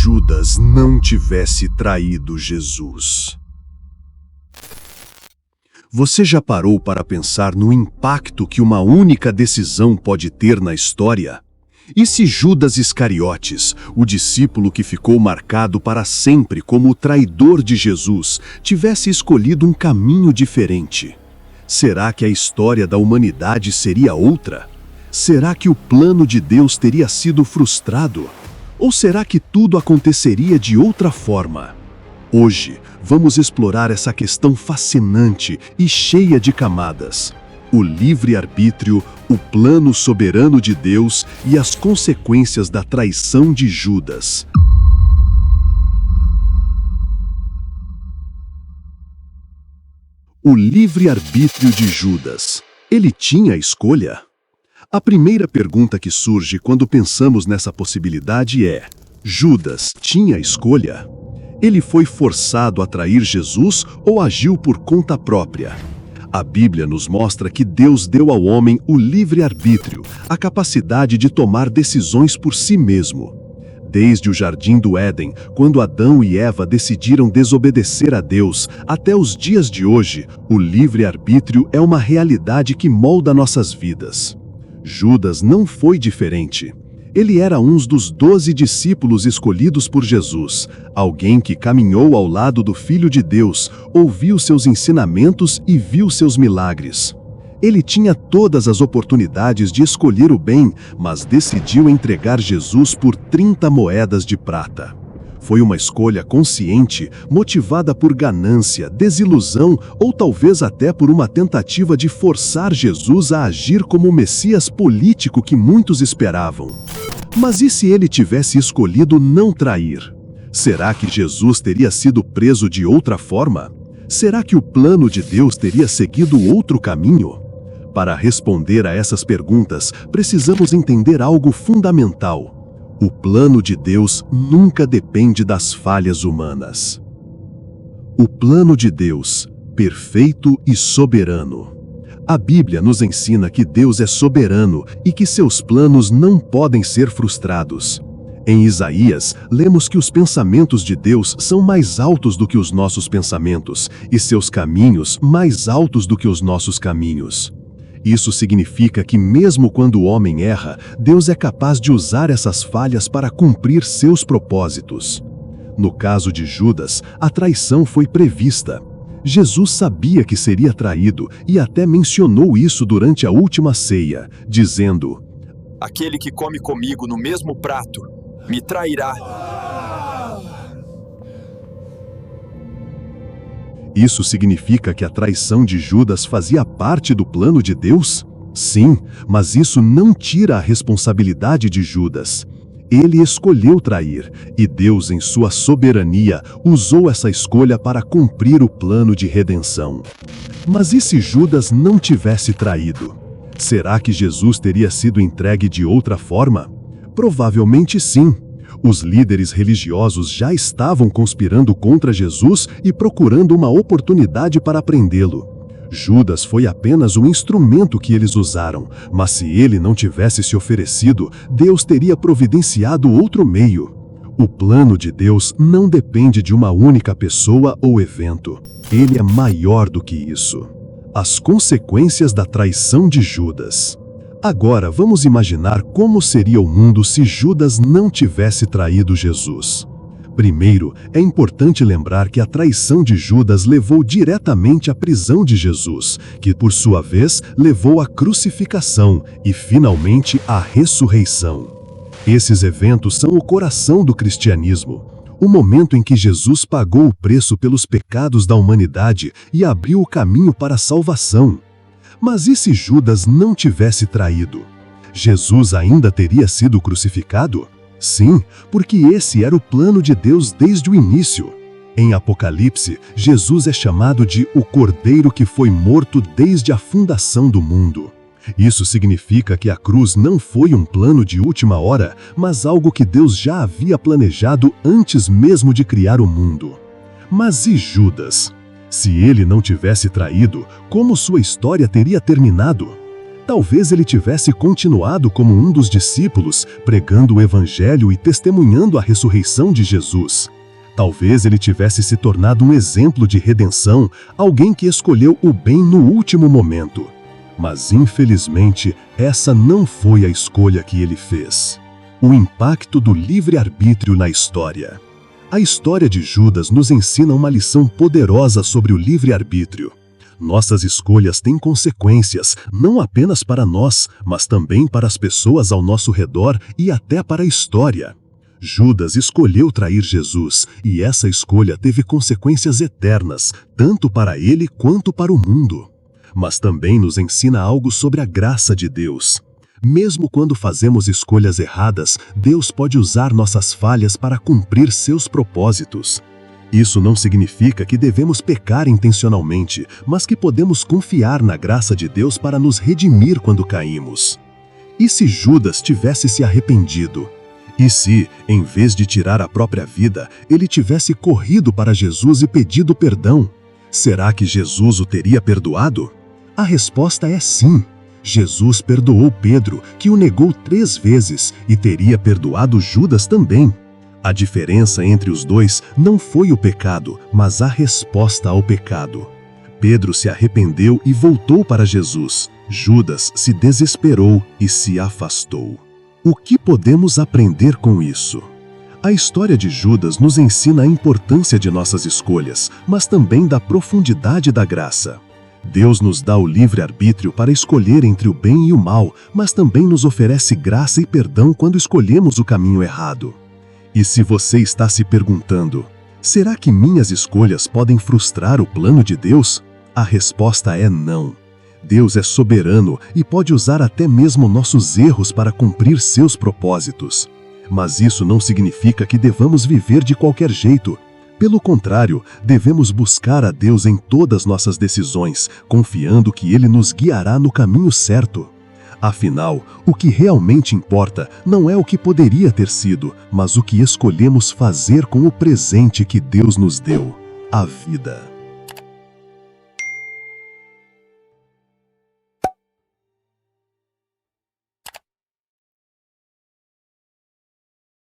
Judas não tivesse traído Jesus? Você já parou para pensar no impacto que uma única decisão pode ter na história? E se Judas Iscariotes, o discípulo que ficou marcado para sempre como o traidor de Jesus, tivesse escolhido um caminho diferente? Será que a história da humanidade seria outra? Será que o plano de Deus teria sido frustrado? Ou será que tudo aconteceria de outra forma? Hoje, vamos explorar essa questão fascinante e cheia de camadas. O livre-arbítrio, o plano soberano de Deus e as consequências da traição de Judas. O livre-arbítrio de Judas. Ele tinha escolha? A primeira pergunta que surge quando pensamos nessa possibilidade é: Judas tinha escolha? Ele foi forçado a trair Jesus ou agiu por conta própria? A Bíblia nos mostra que Deus deu ao homem o livre-arbítrio, a capacidade de tomar decisões por si mesmo. Desde o Jardim do Éden, quando Adão e Eva decidiram desobedecer a Deus, até os dias de hoje, o livre-arbítrio é uma realidade que molda nossas vidas. Judas não foi diferente. Ele era um dos 12 discípulos escolhidos por Jesus, alguém que caminhou ao lado do Filho de Deus, ouviu seus ensinamentos e viu seus milagres. Ele tinha todas as oportunidades de escolher o bem, mas decidiu entregar Jesus por 30 moedas de prata. Foi uma escolha consciente, motivada por ganância, desilusão ou talvez até por uma tentativa de forçar Jesus a agir como o Messias político que muitos esperavam. Mas e se ele tivesse escolhido não trair? Será que Jesus teria sido preso de outra forma? Será que o plano de Deus teria seguido outro caminho? Para responder a essas perguntas, precisamos entender algo fundamental. O plano de Deus nunca depende das falhas humanas. O plano de Deus, perfeito e soberano. A Bíblia nos ensina que Deus é soberano e que seus planos não podem ser frustrados. Em Isaías, lemos que os pensamentos de Deus são mais altos do que os nossos pensamentos e seus caminhos mais altos do que os nossos caminhos. Isso significa que mesmo quando o homem erra, Deus é capaz de usar essas falhas para cumprir seus propósitos. No caso de Judas, a traição foi prevista. Jesus sabia que seria traído e até mencionou isso durante a última ceia, dizendo: "Aquele que come comigo no mesmo prato, me trairá." Isso significa que a traição de Judas fazia parte do plano de Deus? Sim, mas isso não tira a responsabilidade de Judas. Ele escolheu trair, e Deus, em sua soberania, usou essa escolha para cumprir o plano de redenção. Mas e se Judas não tivesse traído? Será que Jesus teria sido entregue de outra forma? Provavelmente sim. Os líderes religiosos já estavam conspirando contra Jesus e procurando uma oportunidade para prendê-lo. Judas foi apenas um instrumento que eles usaram, mas se ele não tivesse se oferecido, Deus teria providenciado outro meio. O plano de Deus não depende de uma única pessoa ou evento. Ele é maior do que isso. As consequências da traição de Judas. Agora vamos imaginar como seria o mundo se Judas não tivesse traído Jesus. Primeiro, é importante lembrar que a traição de Judas levou diretamente à prisão de Jesus, que por sua vez levou à crucificação e finalmente à ressurreição. Esses eventos são o coração do cristianismo, o momento em que Jesus pagou o preço pelos pecados da humanidade e abriu o caminho para a salvação. Mas e se Judas não tivesse traído? Jesus ainda teria sido crucificado? Sim, porque esse era o plano de Deus desde o início. Em Apocalipse, Jesus é chamado de o Cordeiro que foi morto desde a fundação do mundo. Isso significa que a cruz não foi um plano de última hora, mas algo que Deus já havia planejado antes mesmo de criar o mundo. Mas e Judas? Se ele não tivesse traído, como sua história teria terminado? Talvez ele tivesse continuado como um dos discípulos, pregando o Evangelho e testemunhando a ressurreição de Jesus. Talvez ele tivesse se tornado um exemplo de redenção, alguém que escolheu o bem no último momento. Mas, infelizmente, essa não foi a escolha que ele fez. O impacto do livre-arbítrio na história. A história de Judas nos ensina uma lição poderosa sobre o livre-arbítrio. Nossas escolhas têm consequências, não apenas para nós, mas também para as pessoas ao nosso redor e até para a história. Judas escolheu trair Jesus, e essa escolha teve consequências eternas, tanto para ele quanto para o mundo. Mas também nos ensina algo sobre a graça de Deus. Mesmo quando fazemos escolhas erradas, Deus pode usar nossas falhas para cumprir seus propósitos. Isso não significa que devemos pecar intencionalmente, mas que podemos confiar na graça de Deus para nos redimir quando caímos. E se Judas tivesse se arrependido? E se, em vez de tirar a própria vida, ele tivesse corrido para Jesus e pedido perdão? Será que Jesus o teria perdoado? A resposta é sim. Jesus perdoou Pedro, que o negou 3 vezes, e teria perdoado Judas também. A diferença entre os dois não foi o pecado, mas a resposta ao pecado. Pedro se arrependeu e voltou para Jesus. Judas se desesperou e se afastou. O que podemos aprender com isso? A história de Judas nos ensina a importância de nossas escolhas, mas também da profundidade da graça. Deus nos dá o livre-arbítrio para escolher entre o bem e o mal, mas também nos oferece graça e perdão quando escolhemos o caminho errado. E se você está se perguntando, será que minhas escolhas podem frustrar o plano de Deus? A resposta é não. Deus é soberano e pode usar até mesmo nossos erros para cumprir seus propósitos. Mas isso não significa que devamos viver de qualquer jeito. Pelo contrário, devemos buscar a Deus em todas nossas decisões, confiando que Ele nos guiará no caminho certo. Afinal, o que realmente importa não é o que poderia ter sido, mas o que escolhemos fazer com o presente que Deus nos deu, a vida.